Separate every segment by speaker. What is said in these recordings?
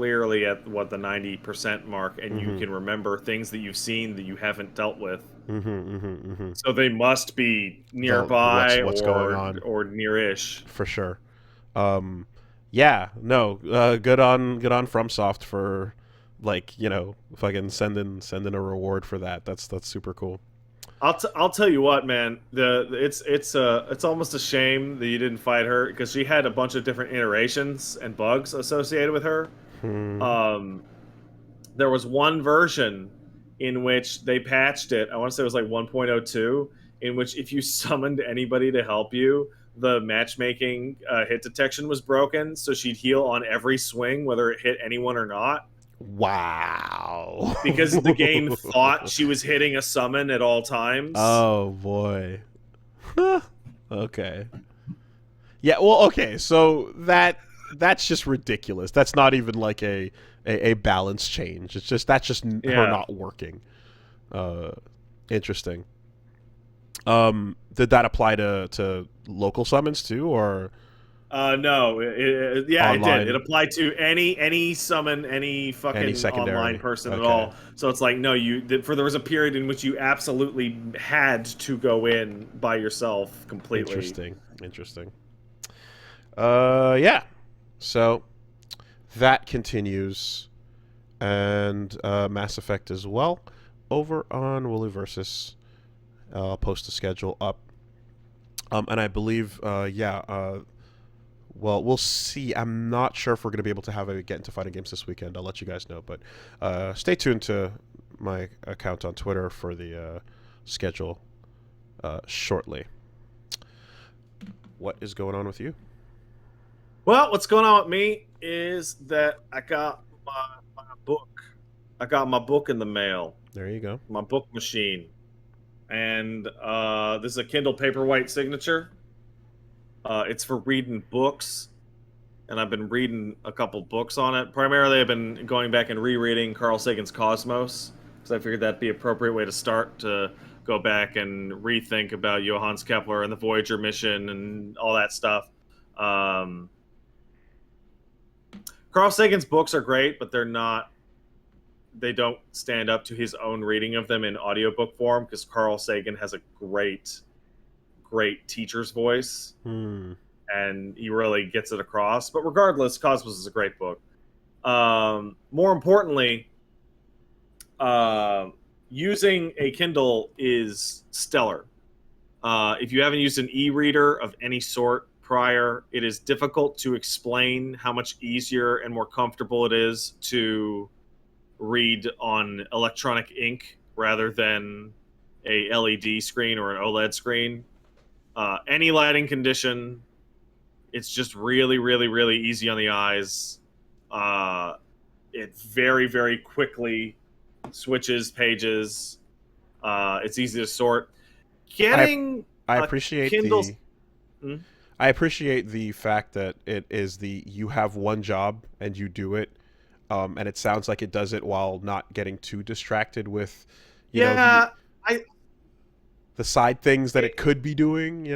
Speaker 1: clearly at what the 90% mark, and you
Speaker 2: Mm-hmm.
Speaker 1: can remember things that you've seen that you haven't dealt with.
Speaker 2: Mm-hmm. Mm-hmm. Mm-hmm.
Speaker 1: So they must be
Speaker 2: The what's
Speaker 1: nearby
Speaker 2: going on
Speaker 1: or near-ish.
Speaker 2: for sure. Um, yeah, no, good on FromSoft for like fucking sending a reward for that. That's super cool.
Speaker 1: I'll tell you what, man. It's almost a shame that you didn't fight her because she had a bunch of different iterations and bugs associated with her.
Speaker 2: Hmm.
Speaker 1: Um, there was one version in which they patched it. I want to say it was like 1.02, in which if you summoned anybody to help you, the matchmaking hit detection was broken, so she'd heal on every swing, whether it hit anyone or not,
Speaker 2: Wow.
Speaker 1: because the game thought she was hitting a summon at all times.
Speaker 2: Oh boy. Okay. Yeah. Well. Okay. So that's just ridiculous. That's not even like a balance change. It's just that's just her
Speaker 1: Yeah.
Speaker 2: not working. Uh, interesting. Did that apply to local summons too, or
Speaker 1: No, yeah, it did. It
Speaker 2: online?
Speaker 1: applied to any summon, any
Speaker 2: Any
Speaker 1: fucking online
Speaker 2: secondary?
Speaker 1: person at
Speaker 2: Okay.
Speaker 1: all. So it's like, no, for there was a period in which you absolutely had to go in by yourself completely.
Speaker 2: Interesting. Interesting. Yeah. So that continues, and Mass Effect as well. Over on WoolieVersus, I'll post the schedule up. And I believe, yeah. Well, we'll see. I'm not sure if we're going to be able to have a get into fighting games this weekend. I'll let you guys know, but stay tuned to my account on Twitter for the schedule shortly. What is going on with you?
Speaker 1: Well, what's going on with me is that I got my book. I got my book in the mail,
Speaker 2: There you go.
Speaker 1: my book machine, and this is a Kindle Paperwhite signature. It's for reading books, and I've been reading a couple books on it. Primarily, I've been going back and rereading Carl Sagan's Cosmos because I figured that'd be an appropriate way to start to go back and rethink about Johannes Kepler and the Voyager mission and all that stuff. Um, Carl Sagan's books are great, but they don't stand up to his own reading of them in audiobook form because Carl Sagan has a great teacher's voice
Speaker 2: Hmm.
Speaker 1: and he really gets it across. But regardless, Cosmos is a great book. More importantly, uh, using a Kindle is stellar. If you haven't used an e-reader of any sort prior, it is difficult to explain how much easier and more comfortable it is to read on electronic ink rather than a LED screen or an OLED screen. Any lighting condition, it's just really, really, really easy on the eyes. It very, very quickly switches pages. It's easy to sort.
Speaker 2: I
Speaker 1: Getting
Speaker 2: I
Speaker 1: a
Speaker 2: appreciate
Speaker 1: Kindle.
Speaker 2: the
Speaker 1: Hmm?
Speaker 2: I appreciate the fact that it is the you have one job and you do it, and it sounds like it does it while not getting too distracted with, the
Speaker 1: Yeah, I
Speaker 2: side things that it could be doing.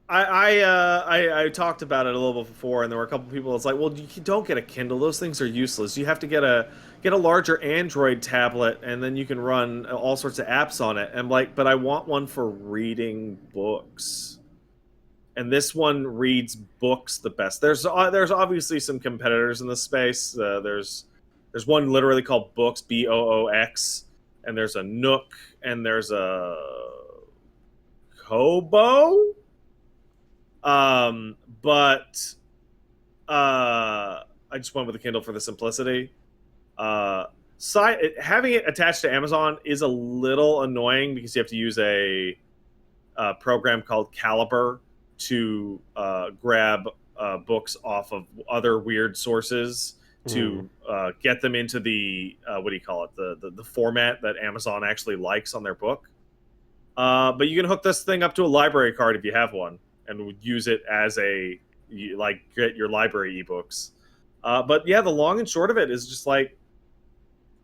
Speaker 1: I talked about it a little bit before, and there were a couple people that's like, well, you don't get a Kindle; those things are useless. You have to get a larger Android tablet, and then you can run all sorts of apps on it. And I'm like, but I want one for reading books, and this one reads books the best. There's obviously some competitors in this space. There's one literally called Books, Boox, and there's a Nook, and there's a Kobo. But I just went with the Kindle for the simplicity. Having it attached to Amazon is a little annoying because you have to use a program called Caliber to grab books off of other weird sources
Speaker 2: Mm.
Speaker 1: to get them into the what do you call it, the format that Amazon actually likes on their book. But you can hook this thing up to a library card if you have one, and would use it as like get your library ebooks. But yeah, the long and short of it is just like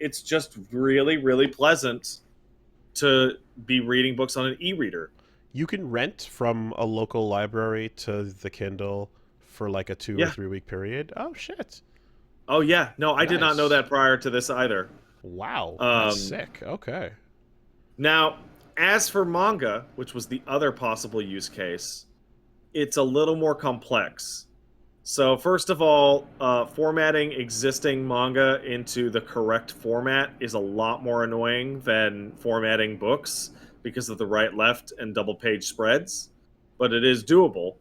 Speaker 1: it's just really really pleasant to be reading books on an e-reader.
Speaker 2: You can rent from a local library to the Kindle for like a 2 or
Speaker 1: Yeah.
Speaker 2: 3 week period. Oh shit!
Speaker 1: Oh yeah, no, I did not know
Speaker 2: Nice.
Speaker 1: that prior to this either.
Speaker 2: Wow, that's
Speaker 1: Um,
Speaker 2: sick. Okay.
Speaker 1: Now, as for manga, which was the other possible use case, it's a little more complex. So, first of all, formatting existing manga into the correct format is a lot more annoying than formatting books because of the right, left, and double page spreads, but it is doable.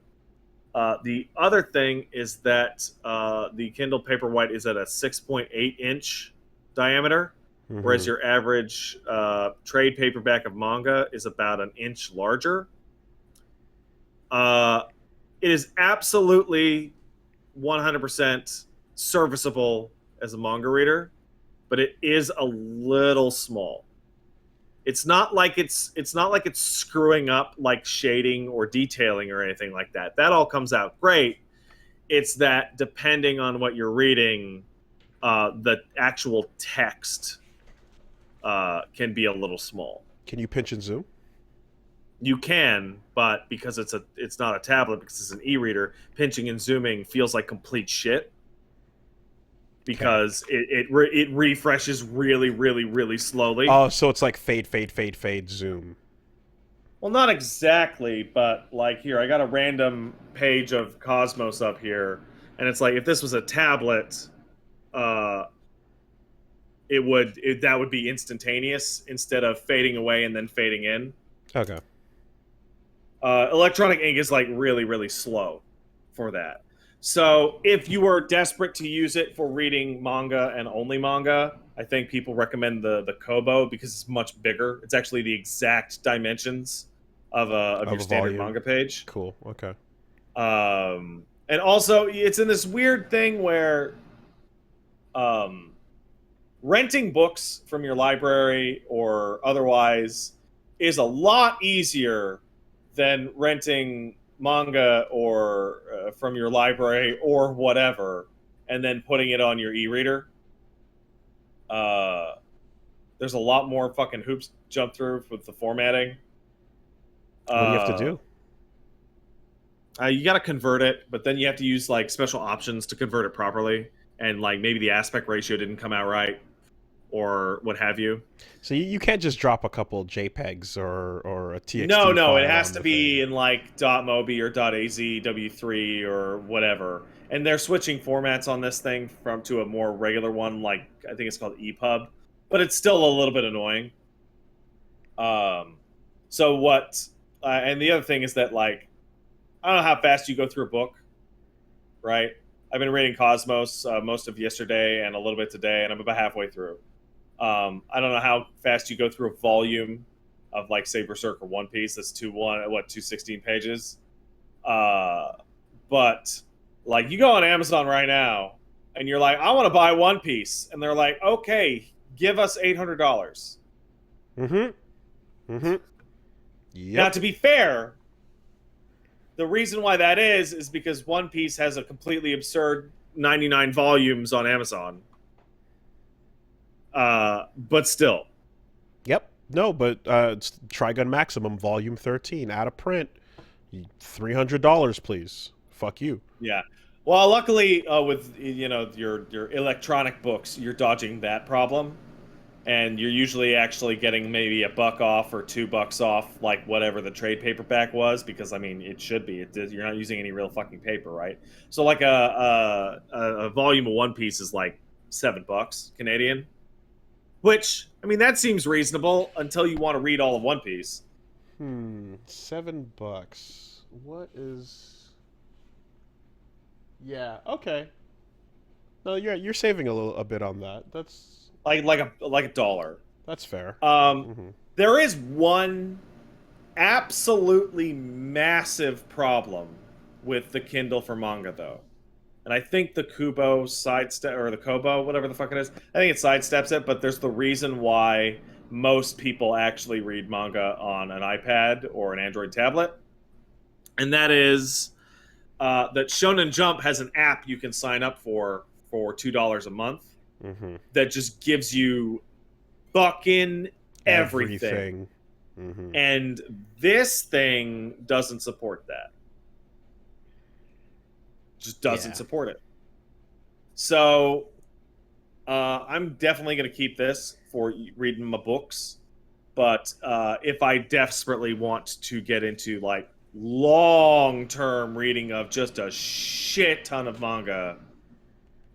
Speaker 1: The other thing is that the Kindle Paperwhite is at a 6.8-inch diameter, whereas
Speaker 2: Mm-hmm.
Speaker 1: your average trade paperback of manga is about an inch larger. Uh, it is absolutely 100% serviceable as a manga reader, but it is a little small. It's not like it's screwing up like shading or detailing or anything like that. That all comes out great. It's that depending on what you're reading, the actual text can be a little small.
Speaker 2: Can you pinch and zoom?
Speaker 1: You can, but because it's not a tablet, because it's an e-reader, pinching and zooming feels like complete shit
Speaker 2: Okay.
Speaker 1: because it refreshes really, really, really slowly.
Speaker 2: Oh, so it's like fade, fade, fade, fade, zoom.
Speaker 1: Well, not exactly, but like here, I got a random page of Cosmos up here, and it's like if this was a tablet, uh, that would be instantaneous instead of fading away and then fading in.
Speaker 2: Okay.
Speaker 1: Electronic ink is like really, really slow for that. So if you were desperate to use it for reading manga and only manga, I think people recommend the Kobo because it's much bigger. It's actually the exact dimensions of
Speaker 2: Of
Speaker 1: your
Speaker 2: a
Speaker 1: standard
Speaker 2: volume.
Speaker 1: manga page.
Speaker 2: Cool. Okay.
Speaker 1: And also, it's in this weird thing where um, renting books from your library or otherwise is a lot easier than renting manga or from your library or whatever and then putting it on your e-reader. uh, there's a lot more fucking hoops to jump through with the formatting.
Speaker 2: What do you have to
Speaker 1: uh,
Speaker 2: do?
Speaker 1: you got to convert it, but then you have to use like special options to convert it properly, and like maybe the aspect ratio didn't come out right or what have you.
Speaker 2: So you can't just drop a couple JPEGs or a
Speaker 1: No,
Speaker 2: TXT
Speaker 1: no, it
Speaker 2: file
Speaker 1: has
Speaker 2: on
Speaker 1: to
Speaker 2: the thing.
Speaker 1: be in like .mobi or .az W3 or whatever. And they're switching formats on this thing from to a more regular one, like I think it's called EPUB, but it's still a little bit annoying. Um, so what? And the other thing is that like I don't know how fast you go through a book, right? I've been reading Cosmos most of yesterday and a little bit today, and I'm about halfway through. I don't know how fast you go through a volume of like say Berserk or One Piece. That's 216 pages. Uh, but like you go on Amazon right now and you're like, I want to buy One Piece, and they're like, okay, give us $800.
Speaker 2: Mm-hmm. Mm-hmm.
Speaker 1: Now,
Speaker 2: Yep.
Speaker 1: to be fair, the reason why that is because One Piece has a completely absurd 99 volumes on Amazon. But still,
Speaker 2: Yep. No, but it's Trigun Maximum Volume 13 out of print. $300, please. Fuck you.
Speaker 1: yeah. Well, luckily, with your electronic books, you're dodging that problem, and you're usually actually getting maybe a buck off or $2 off, like whatever the trade paperback was, because I mean it should be. You're not using any real fucking paper, right? So like a volume of One Piece is like $7 Canadian, which I mean that seems reasonable until you want to read all of One Piece.
Speaker 2: $7. What is? Yeah. Okay. No, you're saving a bit on that.
Speaker 1: Like a dollar.
Speaker 2: That's fair.
Speaker 1: Um,
Speaker 2: Mm-hmm.
Speaker 1: there is one absolutely massive problem with the Kindle for manga, though, and I think the Kubo sidestep or the Kobo, whatever the fuck it is, I think it sidesteps it. But there's the reason why most people actually read manga on an iPad or an Android tablet, and that is that Shonen Jump has an app you can sign up for $2 a month
Speaker 2: Mm-hmm.
Speaker 1: that just gives you fucking everything.
Speaker 2: Everything. Mm-hmm.
Speaker 1: And this thing doesn't support that. Just doesn't
Speaker 2: Yeah.
Speaker 1: support it. So I'm definitely going to keep this for reading my books. But if I desperately want to get into like long-term reading of just a shit ton of manga,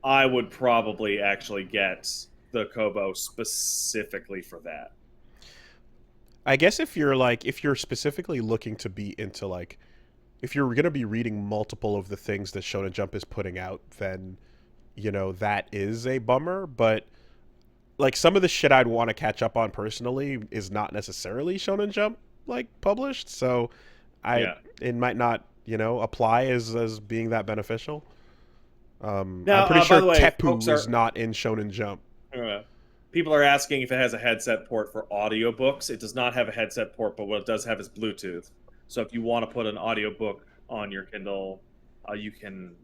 Speaker 1: I would probably actually get the Kobo specifically for that.
Speaker 2: I guess if you're specifically looking to be into like if you're going to be reading multiple of the things that Shonen Jump is putting out, then that is a bummer, but like some of the shit I'd want to catch up on personally is not necessarily Shonen Jump like published, so I
Speaker 1: Yeah.
Speaker 2: it might not apply as being that beneficial. I'm
Speaker 1: Now,
Speaker 2: pretty
Speaker 1: by
Speaker 2: sure
Speaker 1: the way, folks
Speaker 2: Teppu is not in Shonen Jump.
Speaker 1: uh, people are asking if it has a headset port for audiobooks. It does not have a headset port, but what it does have is Bluetooth. So if you want to put an audiobook on your Kindle, you can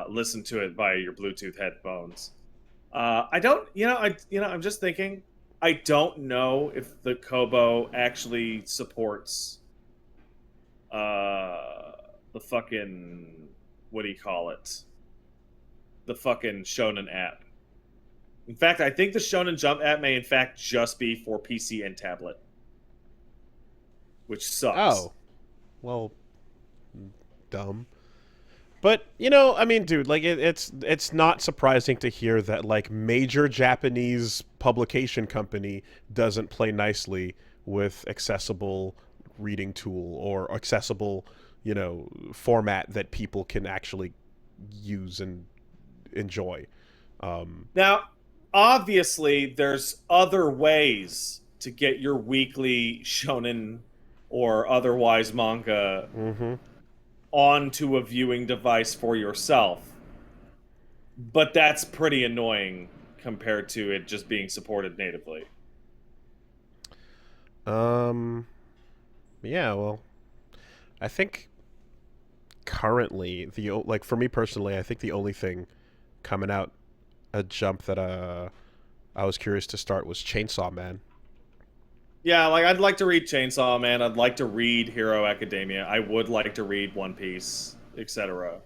Speaker 1: listen to it via your Bluetooth headphones. I don't, I'm just thinking. I don't know if the Kobo actually supports uh, the fucking what do you call it? The fucking Shonen app. In fact, I think the Shonen Jump app may in fact just be for PC and tablet, which sucks.
Speaker 2: Oh, well, dumb. But I mean, dude, like it's not surprising to hear that like major Japanese publication company doesn't play nicely with accessible reading tool or accessible, format that people can actually use and enjoy.
Speaker 1: Now, obviously, there's other ways to get your weekly shonen or otherwise manga
Speaker 2: Mm-hmm.
Speaker 1: onto a viewing device for yourself, but that's pretty annoying compared to it just being supported natively.
Speaker 2: Um. Yeah. Well, I think currently like for me personally, I think the only thing coming out a jump that I was curious to start was Chainsaw Man.
Speaker 1: Yeah, like I'd like to read Chainsaw Man. I'd like to read Hero Academia. I would like to read One Piece, etc.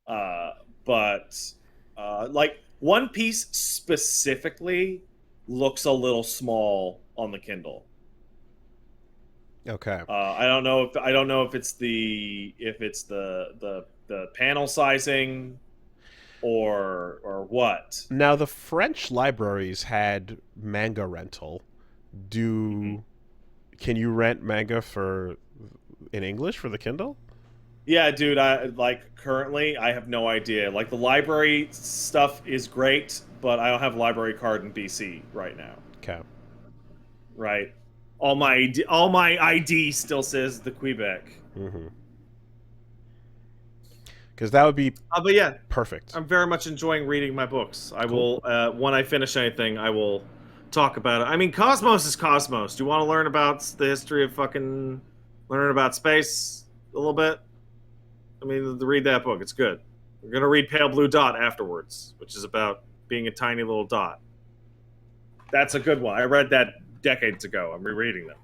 Speaker 1: Uh, but like One Piece specifically looks a little small on the Kindle.
Speaker 2: Okay.
Speaker 1: I don't know if it's the panel sizing or what.
Speaker 2: Now the French libraries had manga rental.
Speaker 1: Mhm.
Speaker 2: Do Can you rent manga for in English for the Kindle?
Speaker 1: Yeah, dude, I like currently I have no idea. Like the library stuff is great, but I don't have a library card in BC right now.
Speaker 2: Okay.
Speaker 1: Right? All my ID still says the Quebec.
Speaker 2: Mm-hmm. Because that would be
Speaker 1: But yeah,
Speaker 2: perfect.
Speaker 1: I'm very much enjoying reading my books. I
Speaker 2: Cool.
Speaker 1: will when I finish anything, I will talk about it. I mean, Cosmos is Cosmos. Do you want to learn about the history of fucking learning about space a little bit? I mean, read that book. It's good. We're gonna read Pale Blue Dot afterwards, which is about being a tiny little dot. That's a good one. I read that decades ago. I'm rereading them.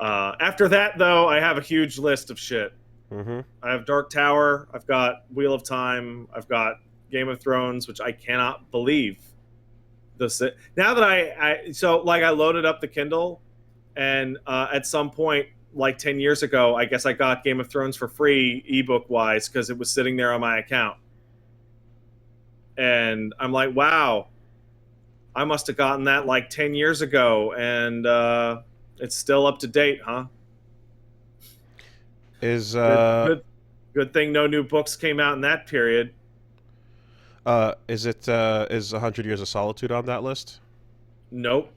Speaker 1: After that, though, I have a huge list of shit.
Speaker 2: Mm-hmm.
Speaker 1: I have Dark Tower. I've got Wheel of Time. I've got Game of Thrones, which I cannot believe. Now that I loaded up the Kindle, and at some point, like 10 years ago, I guess I got Game of Thrones for free ebook wise because it was sitting there on my account, and I'm like, wow, I must have gotten that like 10 years ago, and it's still up to date, huh?
Speaker 2: Is
Speaker 1: Good, good, good thing no new books came out in that period.
Speaker 2: is 100 Years of Solitude on that list?
Speaker 1: Nope.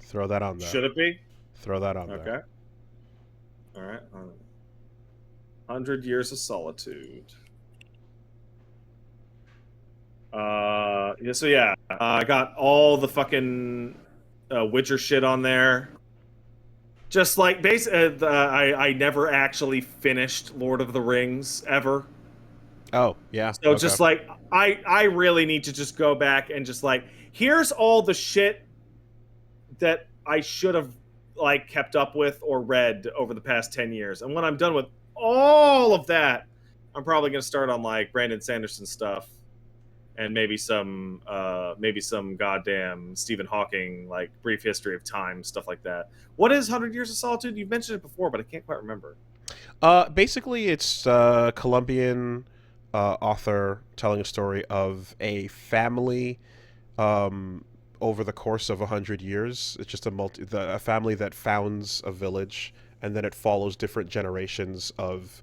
Speaker 2: Throw that on there.
Speaker 1: Should it be?
Speaker 2: Throw that on there.
Speaker 1: Okay. All right. 100 Years of Solitude. Yeah. So yeah, I got all the fucking Witcher shit on there. Just like I never actually finished Lord of the Rings ever.
Speaker 2: Oh yeah.
Speaker 1: So
Speaker 2: Okay.
Speaker 1: just like I really need to just go back and just like here's all the shit that I should have like kept up with or read over the past 10 years. And when I'm done with all of that, I'm probably going to start on like Brandon Sanderson stuff and maybe some goddamn Stephen Hawking, like Brief History of Time, stuff like that. What is 100 Years of Solitude? You've mentioned it before, but I can't quite remember.
Speaker 2: Basically, it's Colombian author telling a story of a family over the course of 100 years. It's just a family that founds a village, and then it follows different generations of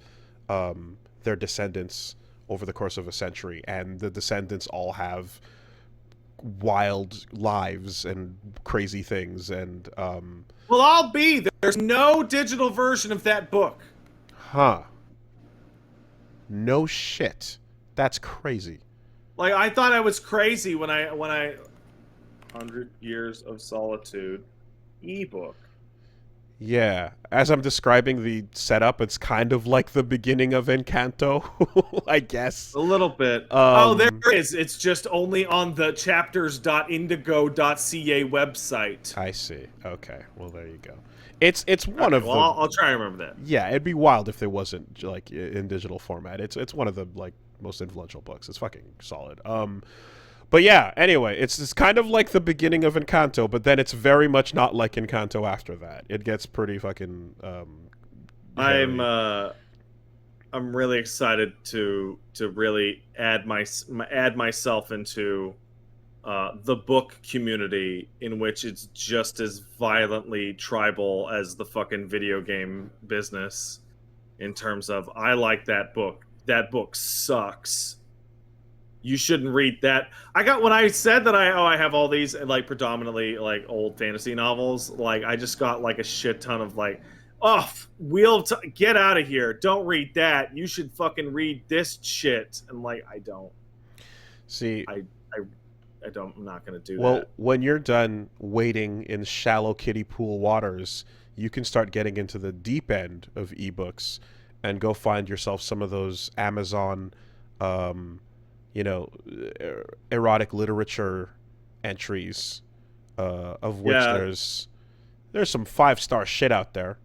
Speaker 2: their descendants over the course of a century, and the descendants all have wild lives and crazy things. And
Speaker 1: Well, I'll be. There's no digital version of that book.
Speaker 2: huh, no shit, that's crazy.
Speaker 1: Like, I thought I was crazy when I 100 Years of Solitude ebook.
Speaker 2: Yeah, as I'm describing the setup, it's kind of like the beginning of Encanto, I guess.
Speaker 1: A little bit. Oh, there it is. It's just only on the chapters.indigo.ca website.
Speaker 2: I see. Okay, well there you go. It's one
Speaker 1: Okay,
Speaker 2: of
Speaker 1: well,
Speaker 2: the.
Speaker 1: I'll try and remember that.
Speaker 2: Yeah, it'd be wild if there wasn't like in digital format. It's one of the like most influential books. It's fucking solid. But yeah. Anyway, it's kind of like the beginning of Encanto, but then it's very much not like Encanto after that. It gets pretty fucking.
Speaker 1: I'm really excited to really add myself into the book community, in which it's just as violently tribal as the fucking video game business, in terms of, I like that book. That book sucks. You shouldn't read that. When I said that I have all these like predominantly like old fantasy novels, like I just got like a shit ton of like, oh, get out of here. Don't read that. You should fucking read this shit. And like, I don't.
Speaker 2: See,
Speaker 1: I don't. I'm not gonna do that.
Speaker 2: well, when you're done wading in shallow kiddie pool waters, you can start getting into the deep end of ebooks and go find yourself some of those Amazon, erotic literature entries, of which there's some 5-star shit out there.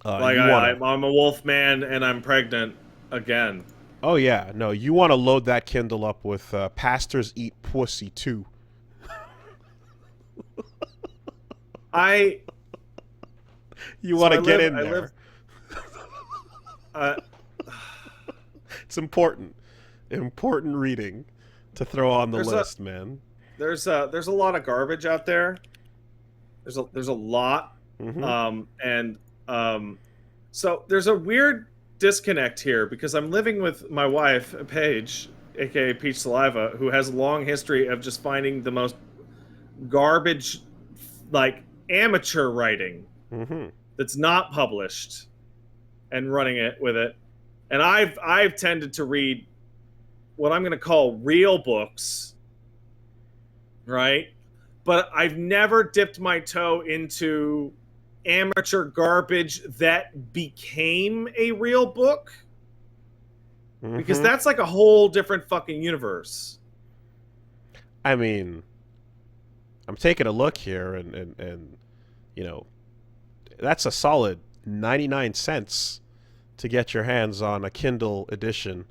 Speaker 1: Like I'm a wolf man and I'm pregnant again.
Speaker 2: Oh yeah, no, you want to load that Kindle up with Pastors Eat Pwussy too. You want to get in there. It's important reading to throw on the list, man.
Speaker 1: There's a lot of garbage out there. There's a lot, so there's a weird disconnect here, because I'm living with my wife, Paige, aka Peach Saliva, who has a long history of just finding the most garbage, like amateur writing that's not published, and running it with it. And I've tended to read what I'm going to call real books, right? But I've never dipped my toe into amateur garbage that became a real book, because that's like a whole different fucking universe.
Speaker 2: I mean, I'm taking a look here, and that's a solid 99 cents to get your hands on a Kindle edition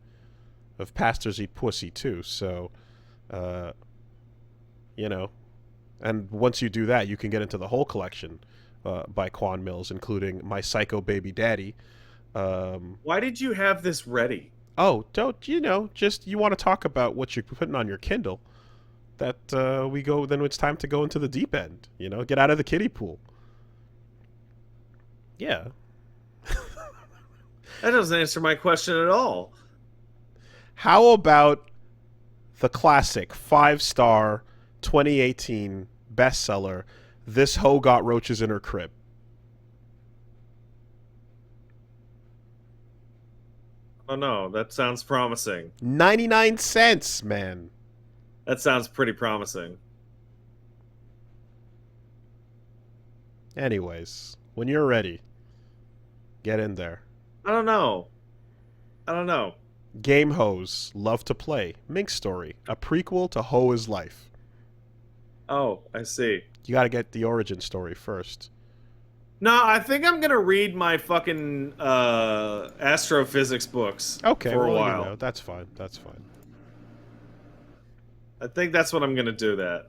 Speaker 2: of Pastors Eat Pwussy too. So, and once you do that, you can get into the whole collection by Quan Mills, including My Psycho Baby Daddy.
Speaker 1: Why did you have this ready?
Speaker 2: Oh, don't just you want to talk about what you're putting on your Kindle. Then it's time to go into the deep end. Get out of the kiddie pool. Yeah.
Speaker 1: That doesn't answer my question at all.
Speaker 2: How about the classic 5-star 2018 bestseller, This Hoe Got Roaches in Her Crib?
Speaker 1: Oh no, that sounds promising.
Speaker 2: 99 cents, man.
Speaker 1: That sounds pretty promising.
Speaker 2: Anyways, when you're ready, get in there.
Speaker 1: I don't know.
Speaker 2: Game Hoes Love to Play, Mink Story, a prequel to Hoe is Life.
Speaker 1: Oh, I see.
Speaker 2: You gotta get the origin story first.
Speaker 1: No, I think I'm gonna read my fucking astrophysics books for a while.
Speaker 2: That's fine.
Speaker 1: I think that's what I'm gonna do. That.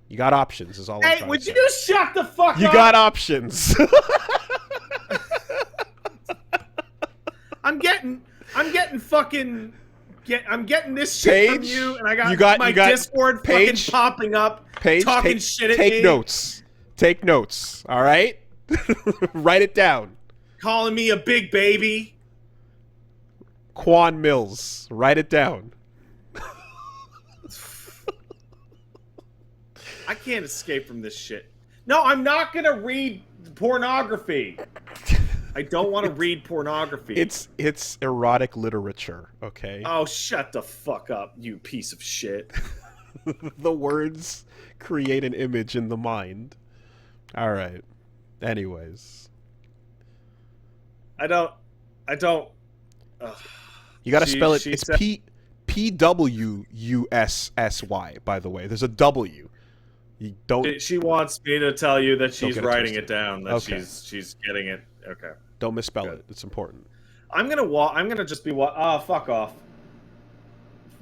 Speaker 2: You got options, is all I'm
Speaker 1: Hey,
Speaker 2: trying
Speaker 1: would
Speaker 2: to say.
Speaker 1: you shut the fuck
Speaker 2: You
Speaker 1: up?
Speaker 2: got options.
Speaker 1: I'm getting fucking. I'm getting this shit from
Speaker 2: Paige,
Speaker 1: you, and I got my Discord
Speaker 2: Paige,
Speaker 1: fucking popping up,
Speaker 2: Paige,
Speaker 1: talking shit at me.
Speaker 2: take notes. Take notes, all right? Write it down.
Speaker 1: Calling me a big baby.
Speaker 2: Quan Mills. Write it down.
Speaker 1: I can't escape from this shit. No, I'm not gonna read pornography. I don't want to read pornography.
Speaker 2: It's erotic literature, okay?
Speaker 1: Oh, shut the fuck up, you piece of shit.
Speaker 2: The words create an image in the mind. All right. Anyways,
Speaker 1: I don't.
Speaker 2: you got to spell it.
Speaker 1: she
Speaker 2: It's
Speaker 1: said-
Speaker 2: Pwussy, by the way. There's a W. You don't
Speaker 1: She wants me to tell you that she's
Speaker 2: get it
Speaker 1: writing
Speaker 2: twisted.
Speaker 1: it down. That
Speaker 2: Okay.
Speaker 1: she's getting it. Okay.
Speaker 2: don't misspell
Speaker 1: Good.
Speaker 2: it. It's important.
Speaker 1: I'm gonna just be fuck off.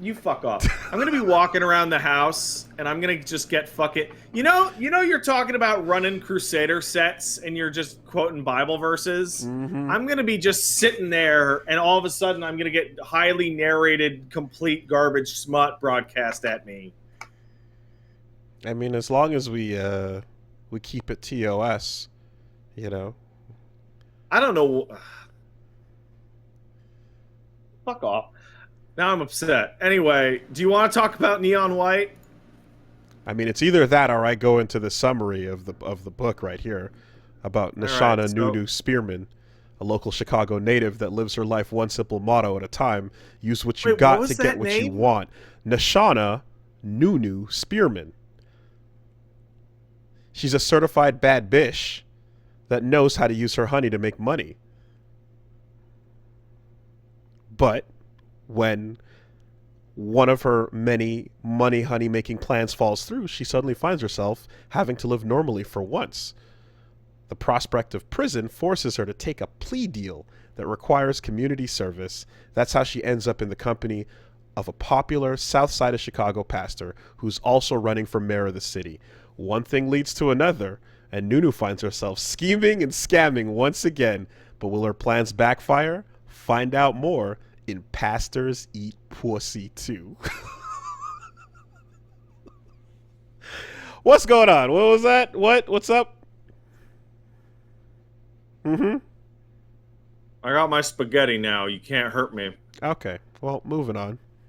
Speaker 1: You fuck off. I'm gonna be walking around the house, and I'm gonna just get fucking. You know, you're talking about running Crusader sets, and you're just quoting Bible verses.
Speaker 2: Mm-hmm.
Speaker 1: I'm gonna be just sitting there, and all of a sudden, I'm gonna get highly narrated, complete garbage smut broadcast at me.
Speaker 2: I mean, as long as we keep it TOS, you know.
Speaker 1: I don't know. Fuck off. Now I'm upset. Anyway, do you want to talk about Neon White?
Speaker 2: I mean, it's either that or I go into the summary of the book right here about Nashana
Speaker 1: right, so-
Speaker 2: Nunu Spearman, a local Chicago native that lives her life one simple motto at a time: use what you
Speaker 1: Wait,
Speaker 2: got
Speaker 1: what
Speaker 2: to
Speaker 1: was
Speaker 2: get
Speaker 1: that
Speaker 2: what you
Speaker 1: name?
Speaker 2: want. Nashana Nunu Spearman. She's a certified bad bitch that knows how to use her honey to make money. But when one of her many money honey making plans falls through, she suddenly finds herself having to live normally for once. The prospect of prison forces her to take a plea deal that requires community service. That's how she ends up in the company of a popular South Side of Chicago pastor who's also running for mayor of the city. One thing leads to another, and Nunu finds herself scheming and scamming once again. But will her plans backfire? Find out more in Pastors Eat Pwussy 2. What's going on? What was that? What's up? Mm-hmm.
Speaker 1: I got my spaghetti now. You can't hurt me.
Speaker 2: Okay. Well, moving on.